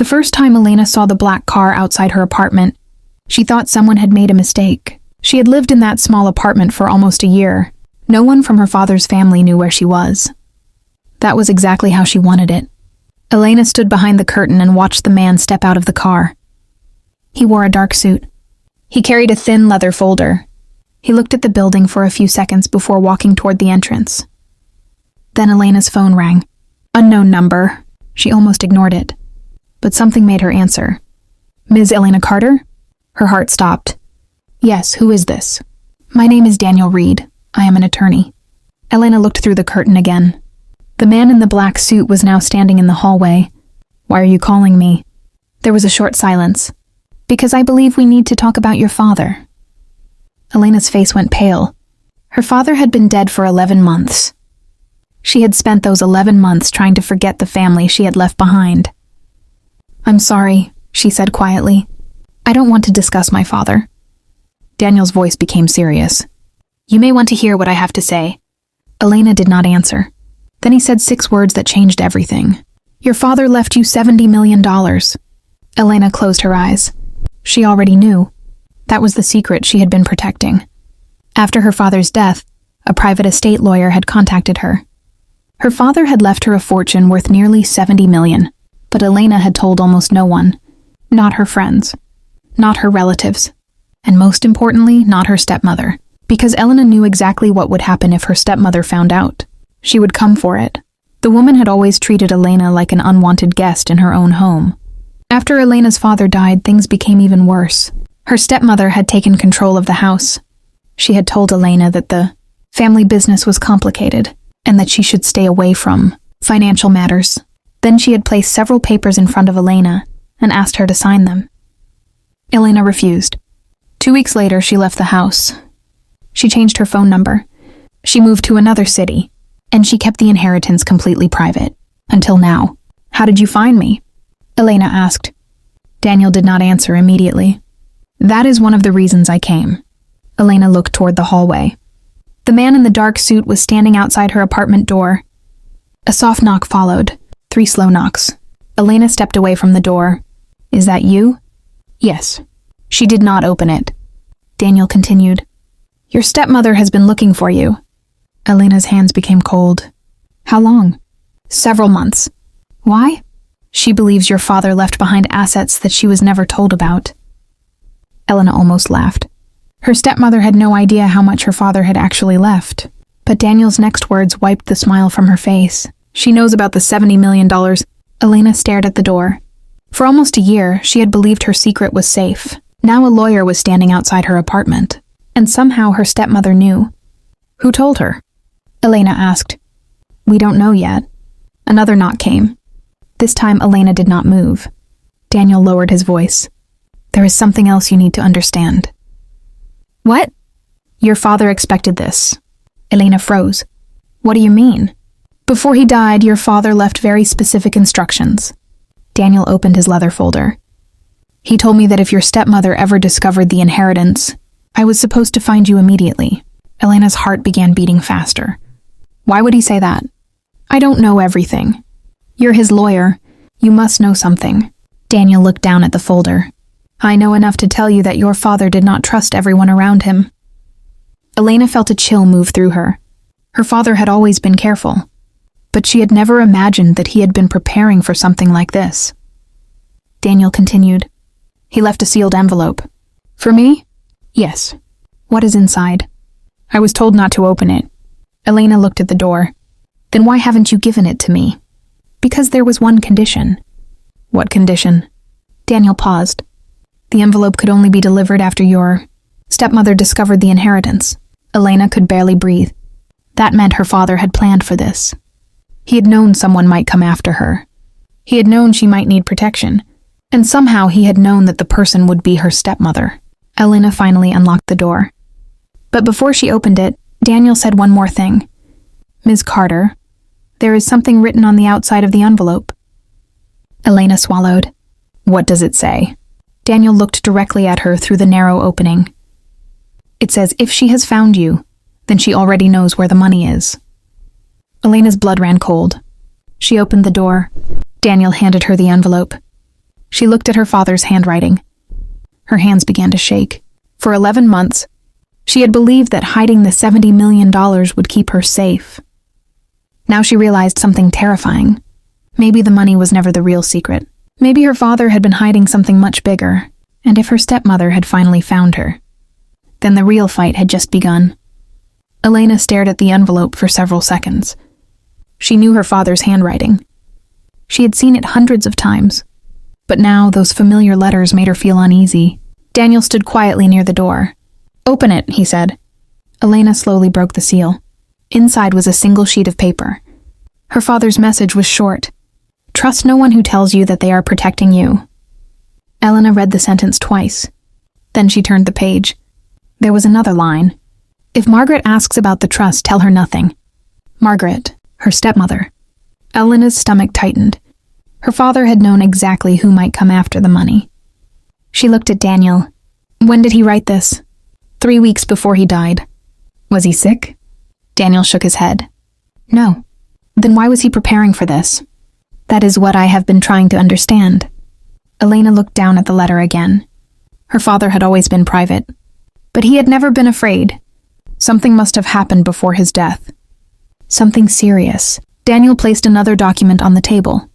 The first time Elena saw the black car outside her apartment, she thought someone had made a mistake. She had lived in that small apartment for almost a year. No one from her father's family knew where she was. That was exactly how she wanted it. Elena stood behind the curtain and watched the man step out of the car. He wore a dark suit. He carried a thin leather folder. He looked at the building for a few seconds before walking toward the entrance. Then Elena's phone rang. Unknown number. She almost ignored it. But something made her answer. Ms. Elena Carter? Her heart stopped. Yes, who is this? My name is Daniel Reed. I am an attorney. Elena looked through the curtain again. The man in the black suit was now standing in the hallway. Why are you calling me? There was a short silence. Because I believe we need to talk about your father. Elena's face went pale. Her father had been dead for 11 months. She had spent those 11 months trying to forget the family she had left behind. I'm sorry, she said quietly. I don't want to discuss my father. Daniel's voice became serious. You may want to hear what I have to say. Elena did not answer. Then he said 6 words that changed everything. Your father left you $70 million. Elena closed her eyes. She already knew. That was the secret she had been protecting. After her father's death, a private estate lawyer had contacted her. Her father had left her a fortune worth nearly $70 million, but Elena had told almost no one. Not her friends. Not her relatives. And most importantly, not her stepmother. Because Elena knew exactly what would happen if her stepmother found out. She would come for it. The woman had always treated Elena like an unwanted guest in her own home. After Elena's father died, things became even worse. Her stepmother had taken control of the house. She had told Elena that the family business was complicated and that she should stay away from financial matters. Then she had placed several papers in front of Elena and asked her to sign them. Elena refused. 2 weeks later, she left the house. She changed her phone number. She moved to another city, and she kept the inheritance completely private. Until now. How did you find me? Elena asked. Daniel did not answer immediately. That is one of the reasons I came. Elena looked toward the hallway. The man in the dark suit was standing outside her apartment door. A soft knock followed. 3 slow knocks. Elena stepped away from the door. Is that you? Yes. She did not open it. Daniel continued. Your stepmother has been looking for you. Elena's hands became cold. How long? Several months. Why? She believes your father left behind assets that she was never told about. Elena almost laughed. Her stepmother had no idea how much her father had actually left. But Daniel's next words wiped the smile from her face. She knows about the $70 million. Elena stared at the door. For almost a year, she had believed her secret was safe. Now a lawyer was standing outside her apartment. And somehow her stepmother knew. Who told her? Elena asked. We don't know yet. Another knock came. This time Elena did not move. Daniel lowered his voice. There is something else you need to understand. What? Your father expected this. Elena froze. What do you mean? Before he died, your father left very specific instructions. Daniel opened his leather folder. He told me that if your stepmother ever discovered the inheritance, I was supposed to find you immediately. Elena's heart began beating faster. Why would he say that? I don't know everything. You're his lawyer. You must know something. Daniel looked down at the folder. I know enough to tell you that your father did not trust everyone around him. Elena felt a chill move through her. Her father had always been careful, but she had never imagined that he had been preparing for something like this. Daniel continued. He left a sealed envelope. For me? Yes. What is inside? I was told not to open it. Elena looked at the door. Then why haven't you given it to me? Because there was one condition. What condition? Daniel paused. The envelope could only be delivered after your stepmother discovered the inheritance. Elena could barely breathe. That meant her father had planned for this. He had known someone might come after her. He had known she might need protection. And somehow he had known that the person would be her stepmother. Elena finally unlocked the door. But before she opened it, Daniel said one more thing. Ms. Carter, there is something written on the outside of the envelope. Elena swallowed. What does it say? Daniel looked directly at her through the narrow opening. It says if she has found you, then she already knows where the money is. Elena's blood ran cold. She opened the door. Daniel handed her the envelope. She looked at her father's handwriting. Her hands began to shake. For 11 months, she had believed that hiding the $70 million would keep her safe. Now she realized something terrifying. Maybe the money was never the real secret. Maybe her father had been hiding something much bigger, and if her stepmother had finally found her, then the real fight had just begun. Elena stared at the envelope for several seconds. She knew her father's handwriting. She had seen it hundreds of times, but now those familiar letters made her feel uneasy. Daniel stood quietly near the door. "Open it," he said. Elena slowly broke the seal. Inside was a single sheet of paper. Her father's message was short. "Trust no one who tells you that they are protecting you." Elena read the sentence twice. Then she turned the page. There was another line. "If Margaret asks about the trust, tell her nothing." Margaret, her stepmother. Elena's stomach tightened. Her father had known exactly who might come after the money. She looked at Daniel. "When did he write this?" 3 weeks before he died. "Was he sick?" Daniel shook his head. "No." "Then why was he preparing for this?" "That is what I have been trying to understand." Elena looked down at the letter again. Her father had always been private, but he had never been afraid. Something must have happened before his death. Something serious. Daniel placed another document on the table.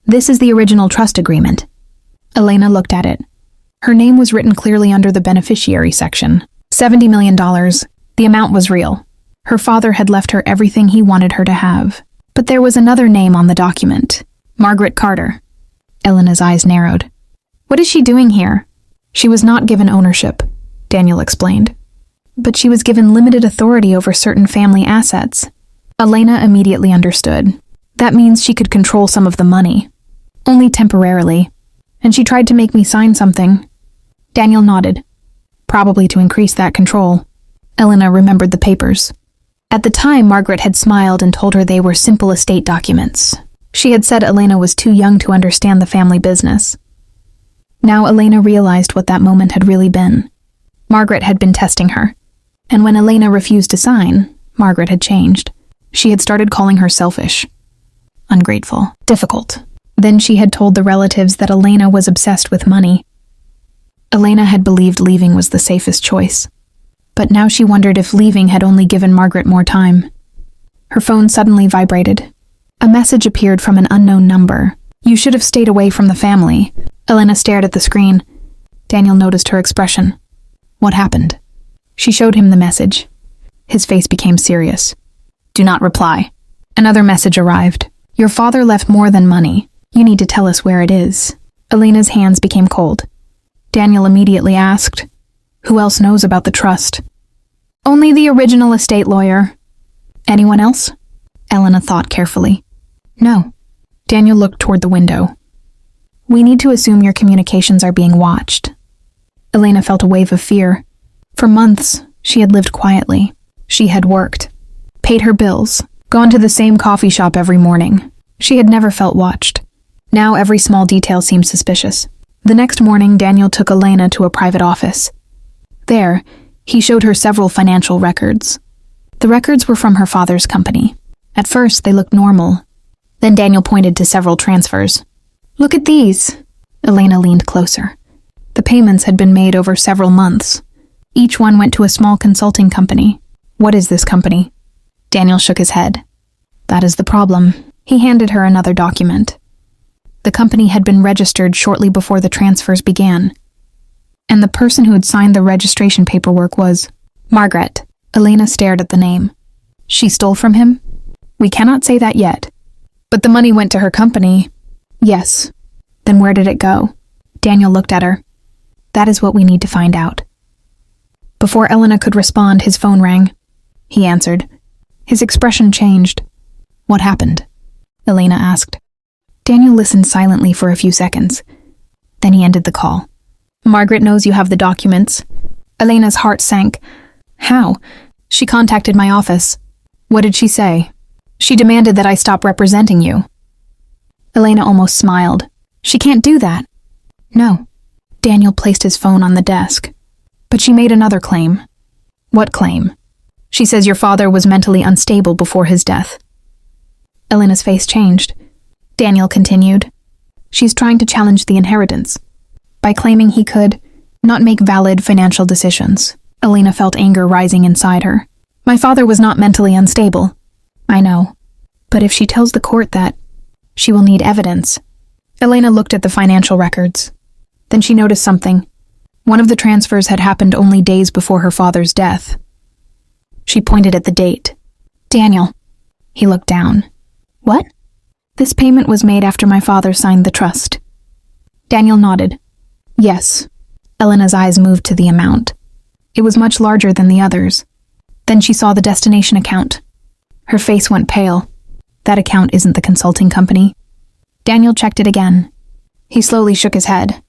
"This is the original trust agreement." Elena looked at it. Her name was written clearly under the beneficiary section. $70 million. The amount was real. Her father had left her everything he wanted her to have. But there was another name on the document. Margaret Carter. Elena's eyes narrowed. "What is she doing here?" "She was not given ownership," Daniel explained. "But she was given limited authority over certain family assets." Elena immediately understood. That means she could control some of the money. Only temporarily. And she tried to make me sign something. Daniel nodded. Probably to increase that control. Elena remembered the papers. At the time, Margaret had smiled and told her they were simple estate documents. She had said Elena was too young to understand the family business. Now Elena realized what that moment had really been. Margaret had been testing her. And when Elena refused to sign, Margaret had changed. She had started calling her selfish, ungrateful, difficult. Then she had told the relatives that Elena was obsessed with money. Elena had believed leaving was the safest choice. But now she wondered if leaving had only given Margaret more time. Her phone suddenly vibrated. A message appeared from an unknown number. "You should have stayed away from the family." Elena stared at the screen. Daniel noticed her expression. "What happened?" She showed him the message. His face became serious. "Do not reply." Another message arrived. "Your father left more than money. You need to tell us where it is." Elena's hands became cold. Daniel immediately asked, "Who else knows about the trust?" "Only the original estate lawyer." "Anyone else?" Elena thought carefully. "No." Daniel looked toward the window. "We need to assume your communications are being watched." Elena felt a wave of fear. For months, she had lived quietly. She had worked, paid her bills, gone to the same coffee shop every morning. She had never felt watched. Now every small detail seemed suspicious. The next morning, Daniel took Elena to a private office. There, he showed her several financial records. The records were from her father's company. At first, they looked normal. Then Daniel pointed to several transfers. "Look at these." Elena leaned closer. The payments had been made over several months. Each one went to a small consulting company. "What is this company?" Daniel shook his head. "That is the problem." He handed her another document. The company had been registered shortly before the transfers began. And the person who had signed the registration paperwork was Margaret. Elena stared at the name. "She stole from him?" "We cannot say that yet. But the money went to her company." "Yes." "Then where did it go?" Daniel looked at her. "That is what we need to find out." Before Elena could respond, his phone rang. He answered. His expression changed. "What happened?" Elena asked. Daniel listened silently for a few seconds. Then he ended the call. "Margaret knows you have the documents." Elena's heart sank. "How?" "She contacted my office." "What did she say?" "She demanded that I stop representing you." Elena almost smiled. "She can't do that." "No." Daniel placed his phone on the desk. "But she made another claim." "What claim?" "She says your father was mentally unstable before his death." Elena's face changed. Daniel continued. She's trying to challenge the inheritance by claiming he could not make valid financial decisions. Elena felt anger rising inside her. My father was not mentally unstable. I know. But if she tells the court that, she will need evidence. Elena looked at the financial records. Then she noticed something. One of the transfers had happened only days before her father's death. She pointed at the date. Daniel. He looked down. What? This payment was made after my father signed the trust. Daniel nodded. Yes. Elena's eyes moved to the amount. It was much larger than the others. Then she saw the destination account. Her face went pale. That account isn't the consulting company. Daniel checked it again. He slowly shook his head.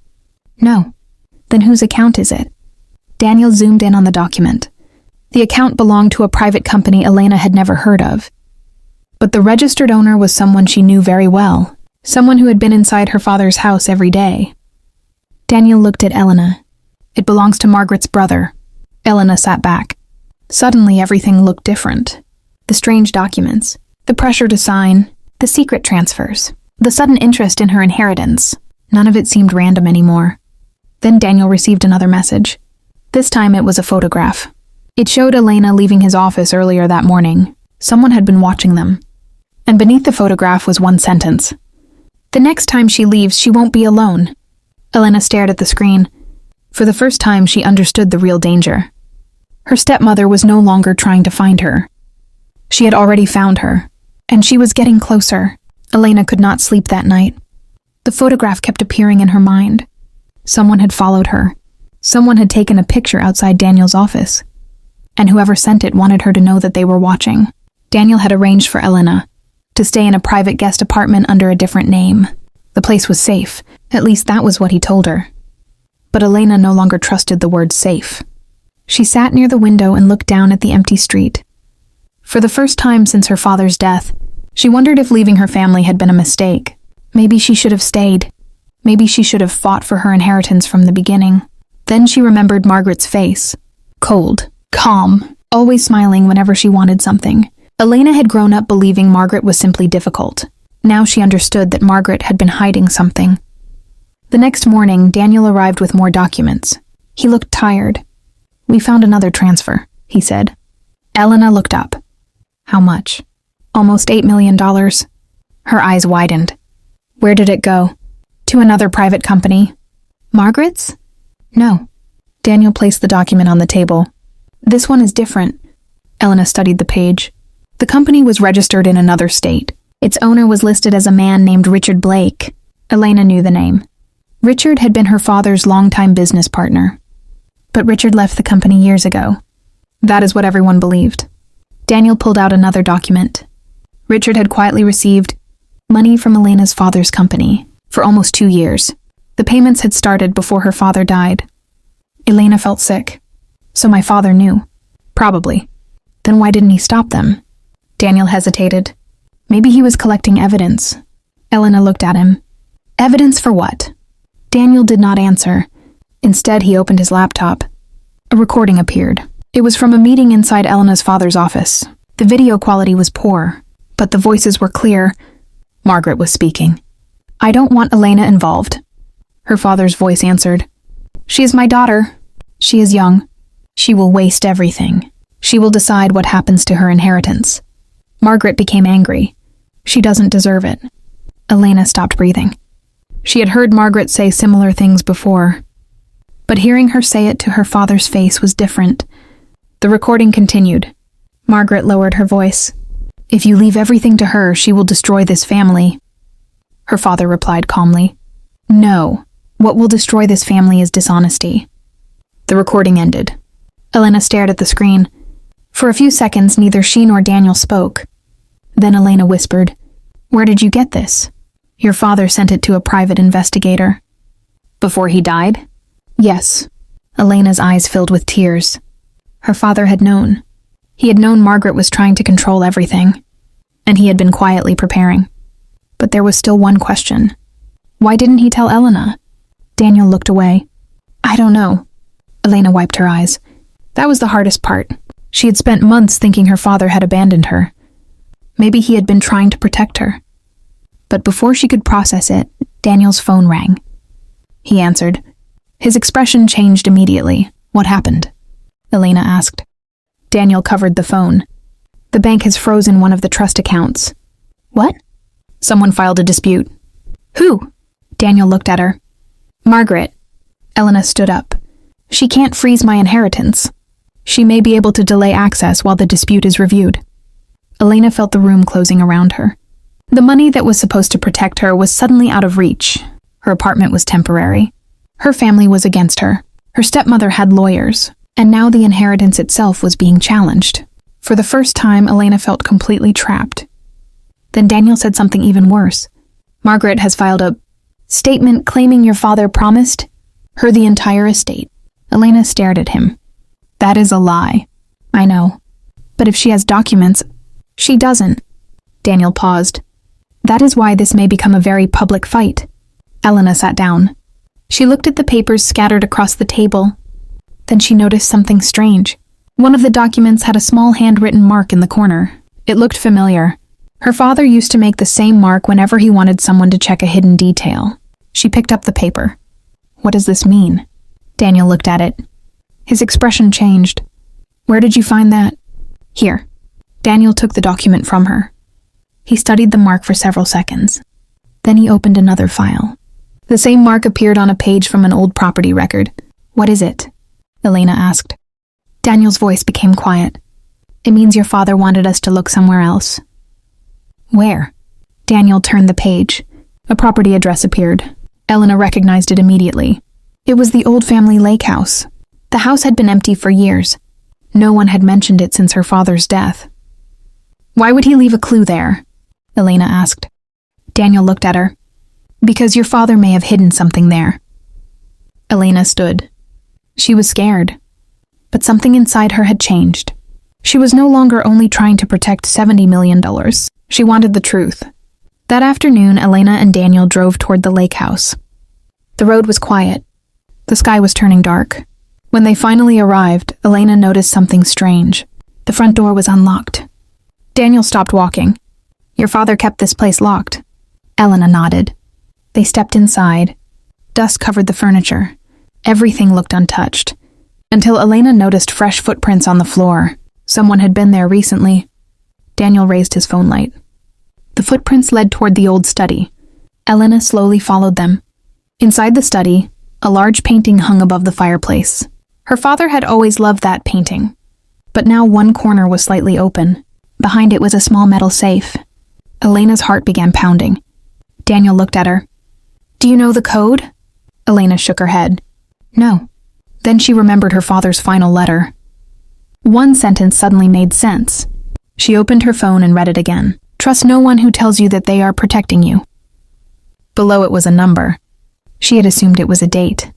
No. Then whose account is it? Daniel zoomed in on the document. The account belonged to a private company Elena had never heard of. But the registered owner was someone she knew very well, someone who had been inside her father's house every day. Daniel looked at Elena. It belongs to Margaret's brother. Elena sat back. Suddenly everything looked different. The strange documents, the pressure to sign, the secret transfers, the sudden interest in her inheritance. None of it seemed random anymore. Then Daniel received another message. This time it was a photograph. It showed Elena leaving his office earlier that morning. Someone had been watching them. And beneath the photograph was one sentence. The next time she leaves, she won't be alone. Elena stared at the screen. For the first time, she understood the real danger. Her stepmother was no longer trying to find her. She had already found her, and she was getting closer. Elena could not sleep that night. The photograph kept appearing in her mind. Someone had followed her. Someone had taken a picture outside Daniel's office. And whoever sent it wanted her to know that they were watching. Daniel had arranged for Elena to stay in a private guest apartment under a different name. The place was safe. At least that was what he told her. But Elena no longer trusted the word safe. She sat near the window and looked down at the empty street. For the first time since her father's death, she wondered if leaving her family had been a mistake. Maybe she should have stayed. Maybe she should have fought for her inheritance from the beginning. Then she remembered Margaret's face. Cold, calm, always smiling whenever she wanted something. Elena had grown up believing Margaret was simply difficult. Now she understood that Margaret had been hiding something. The next morning, Daniel arrived with more documents. He looked tired. We found another transfer, he said. Elena looked up. How much? Almost $8 million. Her eyes widened. Where did it go? To another private company. Margaret's? No. Daniel placed the document on the table. This one is different. Elena studied the page. The company was registered in another state. Its owner was listed as a man named Richard Blake. Elena knew the name. Richard had been her father's longtime business partner. But Richard left the company years ago. That is what everyone believed. Daniel pulled out another document. Richard had quietly received money from Elena's father's company for almost 2 years. The payments had started before her father died. Elena felt sick. So my father knew. Probably. Then why didn't he stop them? Daniel hesitated. Maybe he was collecting evidence. Elena looked at him. Evidence for what? Daniel did not answer. Instead, he opened his laptop. A recording appeared. It was from a meeting inside Elena's father's office. The video quality was poor, but the voices were clear. Margaret was speaking. I don't want Elena involved. Her father's voice answered. She is my daughter. She is young. She will waste everything. She will decide what happens to her inheritance. Margaret became angry. She doesn't deserve it. Elena stopped breathing. She had heard Margaret say similar things before, but hearing her say it to her father's face was different. The recording continued. Margaret lowered her voice. If you leave everything to her, she will destroy this family. Her father replied calmly. No, what will destroy this family is dishonesty. The recording ended. Elena stared at the screen. For a few seconds, neither she nor Daniel spoke. Then Elena whispered, Where did you get this? Your father sent it to a private investigator. Before he died? Yes. Elena's eyes filled with tears. Her father had known. He had known Margaret was trying to control everything, and he had been quietly preparing. But there was still one question. Why didn't he tell Elena? Daniel looked away. I don't know. Elena wiped her eyes. That was the hardest part. She had spent months thinking her father had abandoned her. Maybe he had been trying to protect her. But before she could process it, Daniel's phone rang. He answered. His expression changed immediately. What happened? Elena asked. Daniel covered the phone. The bank has frozen one of the trust accounts. What? Someone filed a dispute. Who? Daniel looked at her. Margaret. Elena stood up. She can't freeze my inheritance. She may be able to delay access while the dispute is reviewed. Elena felt the room closing around her. The money that was supposed to protect her was suddenly out of reach. Her apartment was temporary. Her family was against her. Her stepmother had lawyers, and now the inheritance itself was being challenged. For the first time, Elena felt completely trapped. Then Daniel said something even worse. Margaret has filed a statement claiming your father promised her the entire estate. Elena stared at him. That is a lie. I know. But if she has documents, she doesn't. Daniel paused. That is why this may become a very public fight. Elena sat down. She looked at the papers scattered across the table. Then she noticed something strange. One of the documents had a small handwritten mark in the corner. It looked familiar. Her father used to make the same mark whenever he wanted someone to check a hidden detail. She picked up the paper. What does this mean? Daniel looked at it. His expression changed. Where did you find that? Here. Daniel took the document from her. He studied the mark for several seconds. Then he opened another file. The same mark appeared on a page from an old property record. What is it? Elena asked. Daniel's voice became quiet. It means your father wanted us to look somewhere else. Where? Daniel turned the page. A property address appeared. Elena recognized it immediately. It was the old family lake house. The house had been empty for years. No one had mentioned it since her father's death. Why would he leave a clue there? Elena asked. Daniel looked at her. Because your father may have hidden something there. Elena stood. She was scared. But something inside her had changed. She was no longer only trying to protect $70 million. She wanted the truth. That afternoon, Elena and Daniel drove toward the lake house. The road was quiet. The sky was turning dark. When they finally arrived, Elena noticed something strange. The front door was unlocked. Daniel stopped walking. Your father kept this place locked. Elena nodded. They stepped inside. Dust covered the furniture. Everything looked untouched. Until Elena noticed fresh footprints on the floor. Someone had been there recently. Daniel raised his phone light. The footprints led toward the old study. Elena slowly followed them. Inside the study, a large painting hung above the fireplace. Her father had always loved that painting. But now one corner was slightly open. Behind it was a small metal safe. Elena's heart began pounding. Daniel looked at her. Do you know the code? Elena shook her head. No. Then she remembered her father's final letter. One sentence suddenly made sense. She opened her phone and read it again. Trust no one who tells you that they are protecting you. Below it was a number. She had assumed it was a date.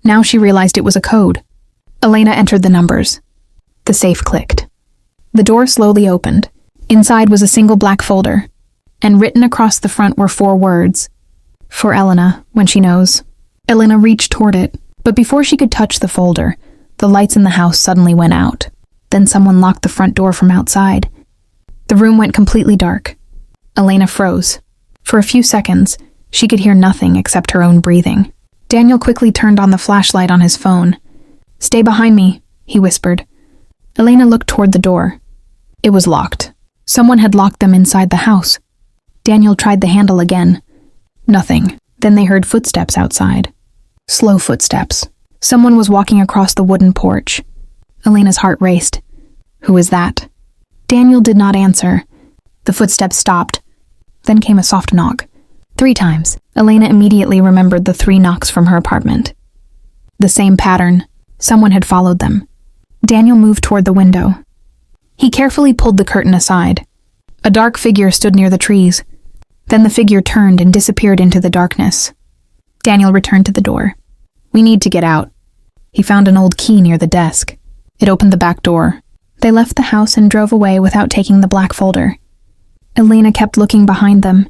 Now she realized it was a code. Elena entered the numbers. The safe clicked. The door slowly opened. Inside was a single black folder, and written across the front were 4 words. For Elena, when she knows. Elena reached toward it, but before she could touch the folder, the lights in the house suddenly went out. Then someone locked the front door from outside. The room went completely dark. Elena froze. For a few seconds, she could hear nothing except her own breathing. Daniel quickly turned on the flashlight on his phone. Stay behind me, he whispered. Elena looked toward the door. It was locked. Someone had locked them inside the house. Daniel tried the handle again. Nothing. Then they heard footsteps outside. Slow footsteps. Someone was walking across the wooden porch. Elena's heart raced. Who was that? Daniel did not answer. The footsteps stopped. Then came a soft knock. 3 times. Elena immediately remembered the 3 knocks from her apartment. The same pattern. Someone had followed them. Daniel moved toward the window. He carefully pulled the curtain aside. A dark figure stood near the trees. Then the figure turned and disappeared into the darkness. Daniel returned to the door. We need to get out. He found an old key near the desk. It opened the back door. They left the house and drove away without taking the black folder. Elena kept looking behind them.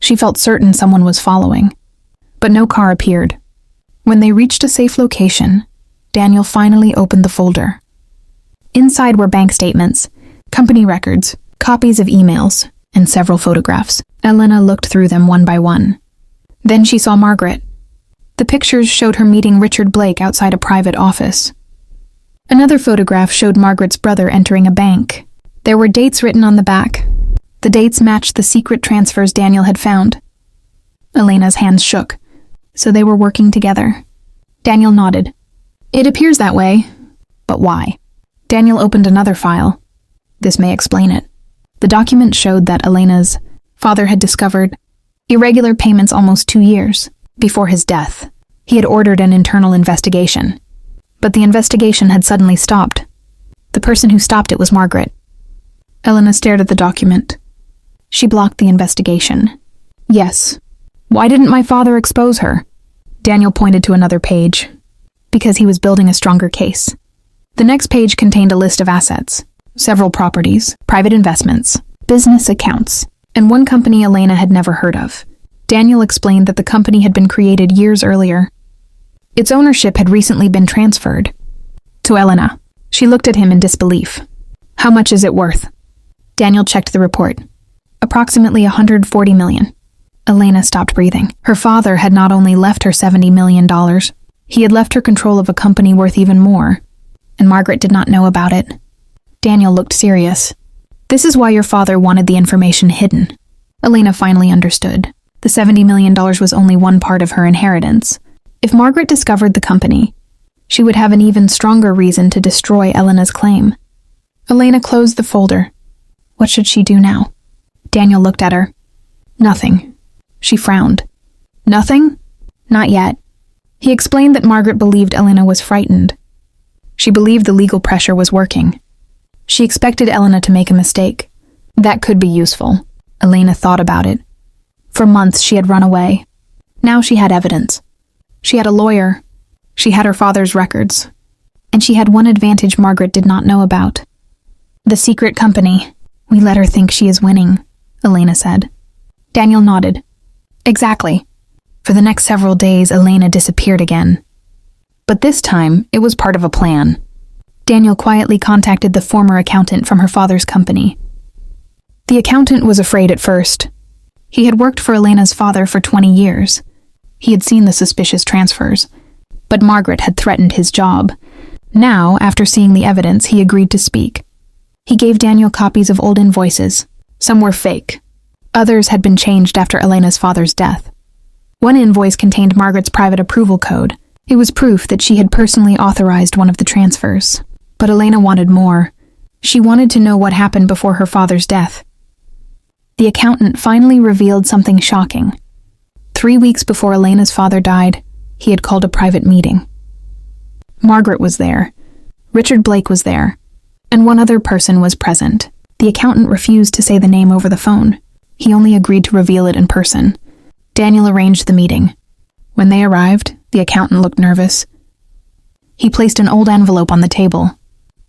She felt certain someone was following. But no car appeared. When they reached a safe location, Daniel finally opened the folder. Inside were bank statements, company records, copies of emails, and several photographs. Elena looked through them one by one. Then she saw Margaret. The pictures showed her meeting Richard Blake outside a private office. Another photograph showed Margaret's brother entering a bank. There were dates written on the back. The dates matched the secret transfers Daniel had found. Elena's hands shook. So they were working together. Daniel nodded. It appears that way. But why? Daniel opened another file. This may explain it. The document showed that Elena's father had discovered irregular payments almost 2 years before his death. He had ordered an internal investigation. But the investigation had suddenly stopped. The person who stopped it was Margaret. Elena stared at the document. She blocked the investigation. Yes. Why didn't my father expose her? Daniel pointed to another page. Because he was building a stronger case. The next page contained a list of assets, several properties, private investments, business accounts, and one company Elena had never heard of. Daniel explained that the company had been created years earlier. Its ownership had recently been transferred to Elena. She looked at him in disbelief. How much is it worth? Daniel checked the report. Approximately $140 million. Elena stopped breathing. Her father had not only left her $70 million, he had left her control of a company worth even more, and Margaret did not know about it. Daniel looked serious. This is why your father wanted the information hidden. Elena finally understood. The $70 million was only one part of her inheritance. If Margaret discovered the company, she would have an even stronger reason to destroy Elena's claim. Elena closed the folder. What should she do now? Daniel looked at her. Nothing. She frowned. Nothing? Not yet. He explained that Margaret believed Elena was frightened. She believed the legal pressure was working. She expected Elena to make a mistake. That could be useful. Elena thought about it. For months she had run away. Now she had evidence. She had a lawyer. She had her father's records. And she had one advantage Margaret did not know about. The secret company. We let her think she is winning, Elena said. Daniel nodded. Exactly. For the next several days, Elena disappeared again. But this time, it was part of a plan. Daniel quietly contacted the former accountant from her father's company. The accountant was afraid at first. He had worked for Elena's father for 20 years. He had seen the suspicious transfers. But Margaret had threatened his job. Now, after seeing the evidence, he agreed to speak. He gave Daniel copies of old invoices. Some were fake. Others had been changed after Elena's father's death. One invoice contained Margaret's private approval code. It was proof that she had personally authorized one of the transfers. But Elena wanted more. She wanted to know what happened before her father's death. The accountant finally revealed something shocking. 3 weeks before Elena's father died, he had called a private meeting. Margaret was there. Richard Blake was there. And one other person was present. The accountant refused to say the name over the phone. He only agreed to reveal it in person. Daniel arranged the meeting. When they arrived, the accountant looked nervous. He placed an old envelope on the table.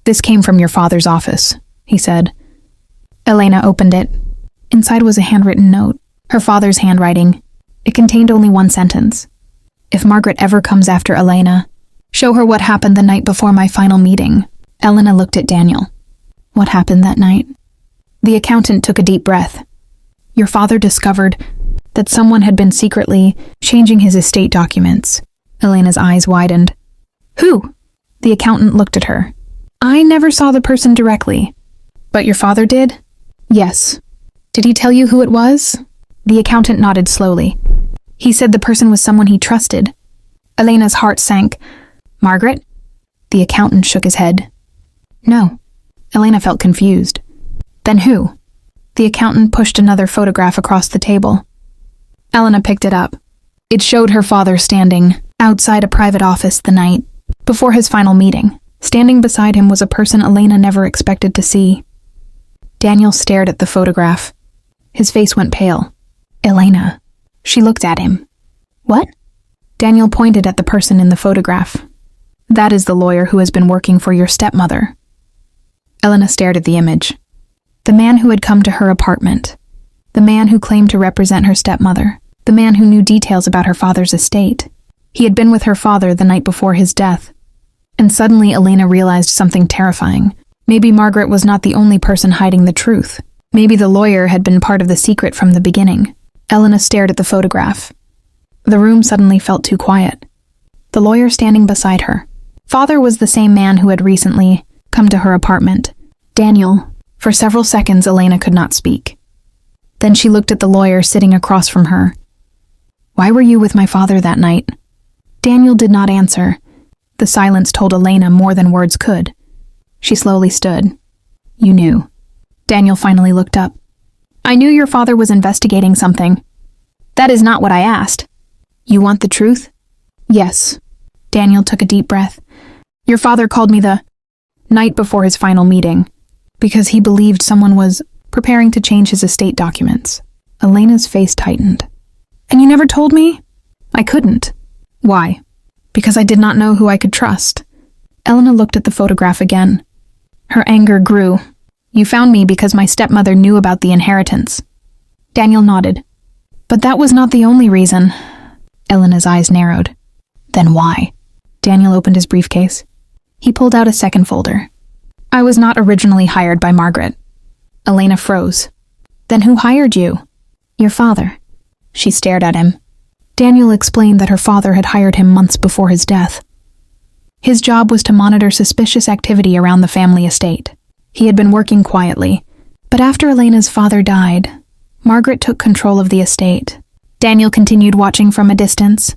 This came from your father's office, he said. Elena opened it. Inside was a handwritten note, her father's handwriting. It contained only one sentence. If Margaret ever comes after Elena, show her what happened the night before my final meeting. Elena looked at Daniel. What happened that night? The accountant took a deep breath. Your father discovered that someone had been secretly changing his estate documents. Elena's eyes widened. Who? The accountant looked at her. I never saw the person directly. But your father did? Yes. Did he tell you who it was? The accountant nodded slowly. He said the person was someone he trusted. Elena's heart sank. Margaret? The accountant shook his head. No. Elena felt confused. Then who? The accountant pushed another photograph across the table. Elena picked it up. It showed her father standing outside a private office the night before his final meeting. Standing beside him was a person Elena never expected to see. Daniel stared at the photograph. His face went pale. Elena. She looked at him. What? Daniel pointed at the person in the photograph. That is the lawyer who has been working for your stepmother. Elena stared at the image. The man who had come to her apartment. The man who claimed to represent her stepmother. The man who knew details about her father's estate. He had been with her father the night before his death. And suddenly Elena realized something terrifying. Maybe Margaret was not the only person hiding the truth. Maybe the lawyer had been part of the secret from the beginning. Elena stared at the photograph. The room suddenly felt too quiet. The lawyer standing beside her. Father was the same man who had recently come to her apartment. Daniel. For several seconds, Elena could not speak. Then she looked at the lawyer sitting across from her. "Why were you with my father that night?" Daniel did not answer. The silence told Elena more than words could. She slowly stood. "You knew." Daniel finally looked up. "I knew your father was investigating something." "That is not what I asked." "You want the truth?" "Yes." Daniel took a deep breath. "Your father called me the night before his final meeting because he believed someone was preparing to change his estate documents." Elena's face tightened. "And you never told me?" "I couldn't." "Why?" "Because I did not know who I could trust." Elena looked at the photograph again. Her anger grew. "You found me because my stepmother knew about the inheritance." Daniel nodded. "But that was not the only reason." Elena's eyes narrowed. "Then why?" Daniel opened his briefcase. He pulled out a second folder. "I was not originally hired by Margaret." Elena froze. "Then who hired you?" "Your father." She stared at him. Daniel explained that her father had hired him months before his death. His job was to monitor suspicious activity around the family estate. He had been working quietly, but after Elena's father died, Margaret took control of the estate. Daniel continued watching from a distance.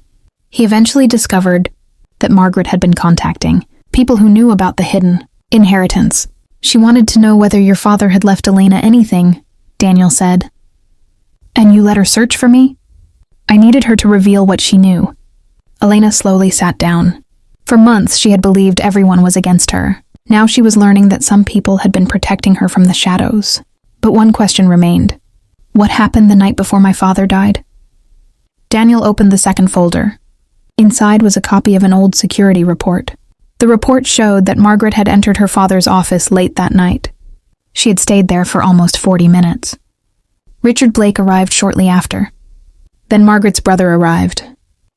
He eventually discovered that Margaret had been contacting people who knew about the hidden inheritance. "She wanted to know whether your father had left Elena anything," Daniel said. "And you let her search for me?" "I needed her to reveal what she knew." Elena slowly sat down. For months she had believed everyone was against her. Now she was learning that some people had been protecting her from the shadows. But one question remained. What happened the night before my father died? Daniel opened the second folder. Inside was a copy of an old security report. The report showed that Margaret had entered her father's office late that night. She had stayed there for almost 40 minutes. Richard Blake arrived shortly after. Then Margaret's brother arrived.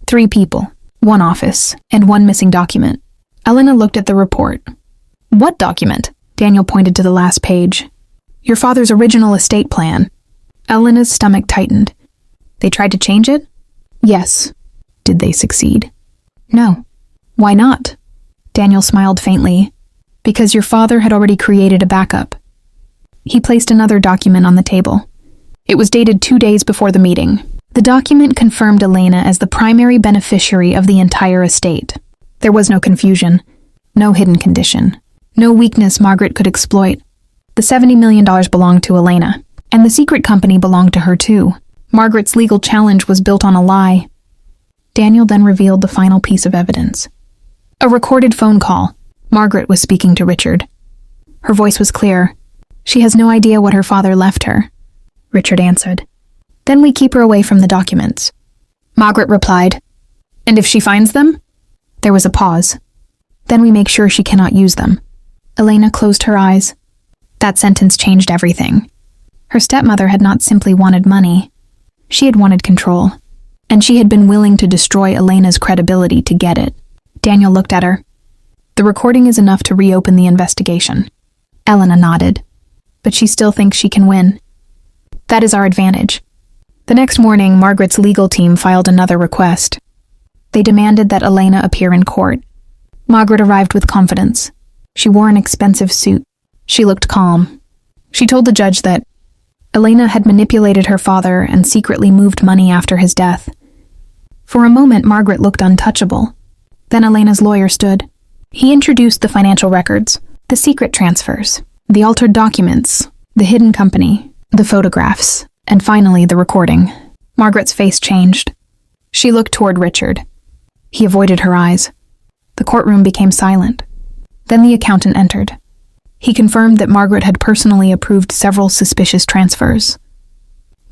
3 people, 1 office, and 1 missing document. Elena looked at the report. "What document?" Daniel pointed to the last page. "Your father's original estate plan." Elena's stomach tightened. "They tried to change it?" "Yes." "Did they succeed?" "No." "Why not?" Daniel smiled faintly. "Because your father had already created a backup." He placed another document on the table. It was dated 2 days before the meeting. The document confirmed Elena as the primary beneficiary of the entire estate. There was no confusion, no hidden condition, no weakness Margaret could exploit. The $70 million belonged to Elena, and the secret company belonged to her too. Margaret's legal challenge was built on a lie. Daniel then revealed the final piece of evidence. A recorded phone call. Margaret was speaking to Richard. Her voice was clear. "She has no idea what her father left her," Richard answered. "Then we keep her away from the documents." Margaret replied. "And if she finds them?" There was a pause. "Then we make sure she cannot use them." Elena closed her eyes. That sentence changed everything. Her stepmother had not simply wanted money. She had wanted control. And she had been willing to destroy Elena's credibility to get it. Daniel looked at her. "The recording is enough to reopen the investigation." Elena nodded. "But she still thinks she can win." "That is our advantage." The next morning, Margaret's legal team filed another request. They demanded that Elena appear in court. Margaret arrived with confidence. She wore an expensive suit. She looked calm. She told the judge that Elena had manipulated her father and secretly moved money after his death. For a moment, Margaret looked untouchable. Then Elena's lawyer stood. He introduced the financial records, the secret transfers, the altered documents, the hidden company, the photographs, and finally the recording. Margaret's face changed. She looked toward Richard. He avoided her eyes. The courtroom became silent. Then the accountant entered. He confirmed that Margaret had personally approved several suspicious transfers.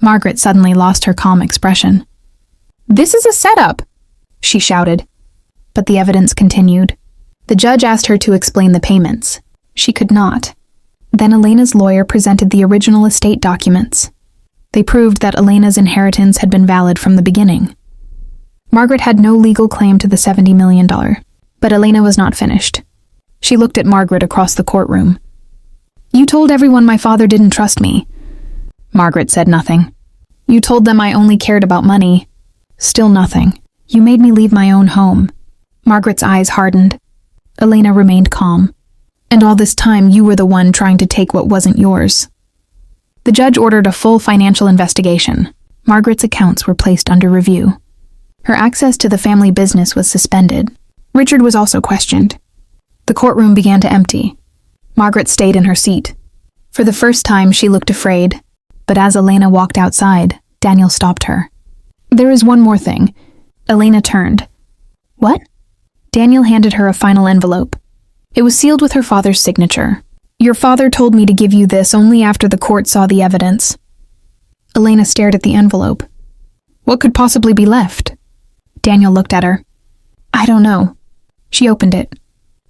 Margaret suddenly lost her calm expression. "This is a setup!" she shouted. But the evidence continued. The judge asked her to explain the payments. She could not. Then Elena's lawyer presented the original estate documents. They proved that Elena's inheritance had been valid from the beginning. Margaret had no legal claim to the $70 million, but Elena was not finished. She looked at Margaret across the courtroom. "You told everyone my father didn't trust me. Margaret said nothing. You told them I only cared about money. Still nothing. You made me leave my own home. Margaret's eyes hardened. Elena remained calm. And all this time you were the one trying to take what wasn't yours. The judge ordered a full financial investigation. Margaret's accounts were placed under review. Her access to the family business was suspended. Richard was also questioned. The courtroom began to empty. Margaret stayed in her seat. For the first time, she looked afraid, but as Elena walked outside, Daniel stopped her. There is one more thing. Elena turned. What? Daniel handed her a final envelope. It was sealed with her father's signature. Your father told me to give you this only after the court saw the evidence. Elena stared at the envelope. What could possibly be left? Daniel looked at her. I don't know. She opened it.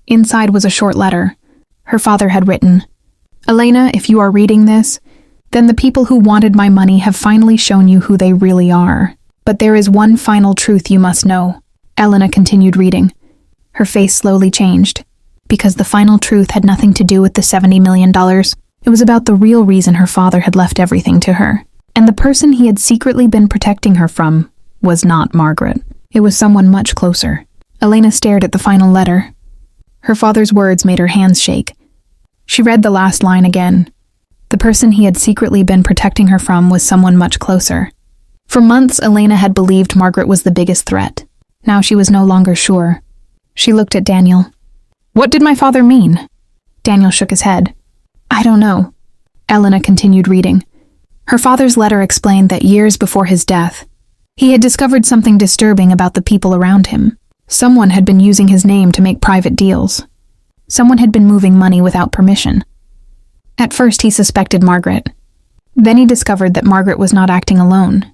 Inside was a short letter. Her father had written, Elena, if you are reading this, then the people who wanted my money have finally shown you who they really are. But there is one final truth you must know. Elena continued reading. Her face slowly changed. Because the final truth had nothing to do with the $70 million. It was about the real reason her father had left everything to her. And the person he had secretly been protecting her from was not Margaret. It was someone much closer. Elena stared at the final letter. Her father's words made her hands shake. She read the last line again. The person he had secretly been protecting her from was someone much closer. For months, Elena had believed Margaret was the biggest threat. Now she was no longer sure. She looked at Daniel. What did my father mean? Daniel shook his head. I don't know. Elena continued reading. Her father's letter explained that years before his death, he had discovered something disturbing about the people around him. Someone had been using his name to make private deals. Someone had been moving money without permission. At first he suspected Margaret. Then he discovered that Margaret was not acting alone.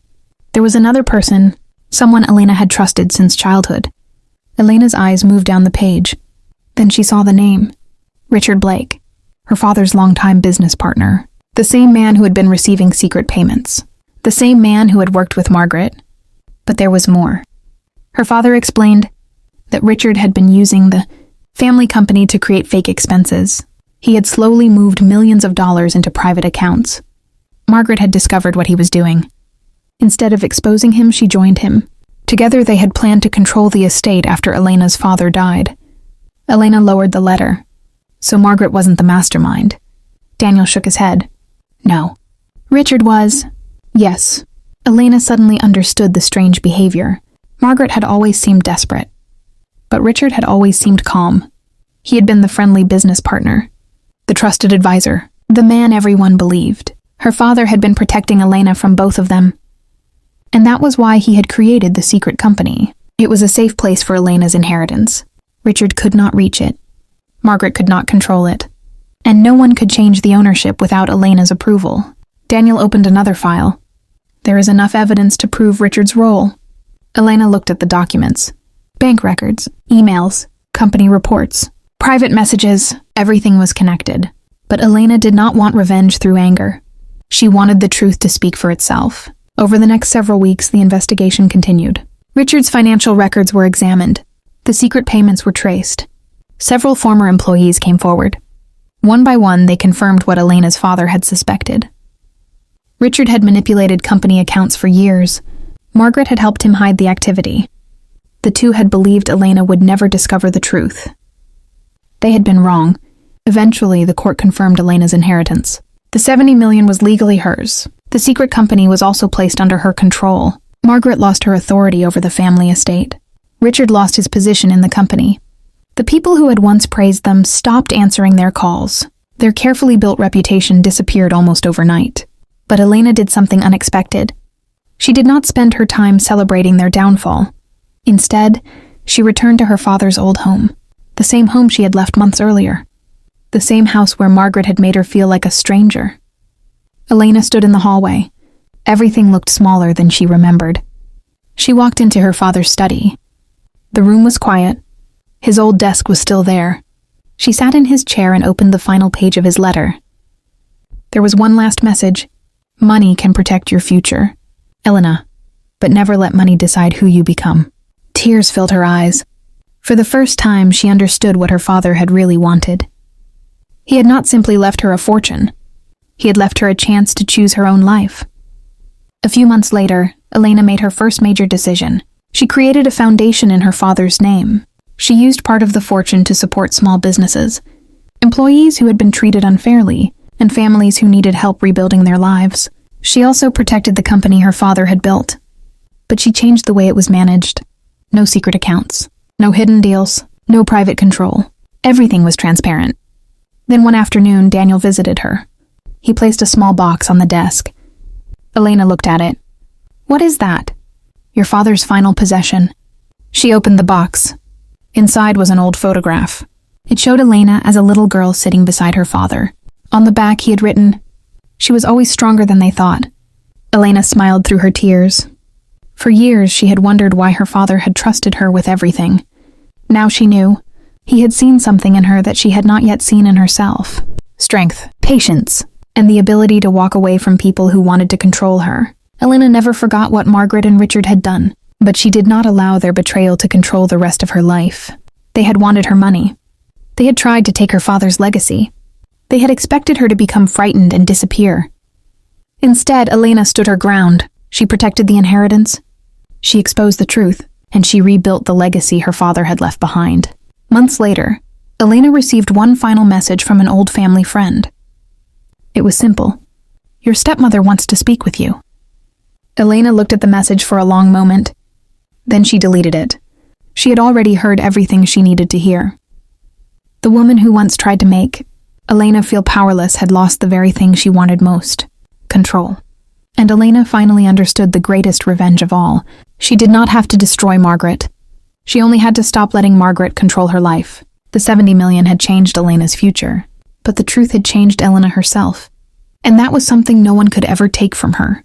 There was another person, someone Elena had trusted since childhood. Elena's eyes moved down the page. Then she saw the name. Richard Blake, her father's longtime business partner. The same man who had been receiving secret payments. The same man who had worked with Margaret. But there was more. Her father explained that Richard had been using the family company to create fake expenses. He had slowly moved millions of dollars into private accounts. Margaret had discovered what he was doing. Instead of exposing him, she joined him. Together they had planned to control the estate after Elena's father died. Elena lowered the letter. So Margaret wasn't the mastermind. Daniel shook his head. No. Richard was. Yes. Elena suddenly understood the strange behavior. Margaret had always seemed desperate. But Richard had always seemed calm. He had been the friendly business partner. The trusted advisor. The man everyone believed. Her father had been protecting Elena from both of them. And that was why he had created the secret company. It was a safe place for Elena's inheritance. Richard could not reach it. Margaret could not control it. And no one could change the ownership without Elena's approval. Daniel opened another file. There is enough evidence to prove Richard's role. Elena looked at the documents. Bank records, emails, company reports, private messages, everything was connected. But Elena did not want revenge through anger. She wanted the truth to speak for itself. Over the next several weeks, the investigation continued. Richard's financial records were examined. The secret payments were traced. Several former employees came forward. One by one, they confirmed what Elena's father had suspected. Richard had manipulated company accounts for years. Margaret had helped him hide the activity. The two had believed Elena would never discover the truth. They had been wrong. Eventually, the court confirmed Elena's inheritance. The $70 million was legally hers. The secret company was also placed under her control. Margaret lost her authority over the family estate. Richard lost his position in the company. The people who had once praised them stopped answering their calls. Their carefully built reputation disappeared almost overnight. But Elena did something unexpected. She did not spend her time celebrating their downfall. Instead, she returned to her father's old home, the same home she had left months earlier, the same house where Margaret had made her feel like a stranger. Elena stood in the hallway. Everything looked smaller than she remembered. She walked into her father's study. The room was quiet. His old desk was still there. She sat in his chair and opened the final page of his letter. There was one last message. Money can protect your future, Elena, but never let money decide who you become. Tears filled her eyes. For the first time, she understood what her father had really wanted. He had not simply left her a fortune. He had left her a chance to choose her own life. A few months later, Elena made her first major decision. She created a foundation in her father's name. She used part of the fortune to support small businesses, employees who had been treated unfairly, and families who needed help rebuilding their lives. She also protected the company her father had built. But she changed the way it was managed. No secret accounts, no hidden deals, no private control. Everything was transparent. Then one afternoon, Daniel visited her. He placed a small box on the desk. Elena looked at it. "What is that?" "Your father's final possession." She opened the box. Inside was an old photograph. It showed Elena as a little girl sitting beside her father. On the back he had written, "She was always stronger than they thought." Elena smiled through her tears. For years she had wondered why her father had trusted her with everything. Now she knew. He had seen something in her that she had not yet seen in herself. Strength, patience, and the ability to walk away from people who wanted to control her. Elena never forgot what Margaret and Richard had done, but she did not allow their betrayal to control the rest of her life. They had wanted her money. They had tried to take her father's legacy. They had expected her to become frightened and disappear. Instead, Elena stood her ground. She protected the inheritance. She exposed the truth, and she rebuilt the legacy her father had left behind. Months later, Elena received one final message from an old family friend. It was simple. "Your stepmother wants to speak with you." Elena looked at the message for a long moment. Then she deleted it. She had already heard everything she needed to hear. The woman who once tried to make Elena feel powerless had lost the very thing she wanted most: control. And Elena finally understood the greatest revenge of all. She did not have to destroy Margaret. She only had to stop letting Margaret control her life. The 70 million had changed Elena's future, but the truth had changed Elena herself. And that was something no one could ever take from her.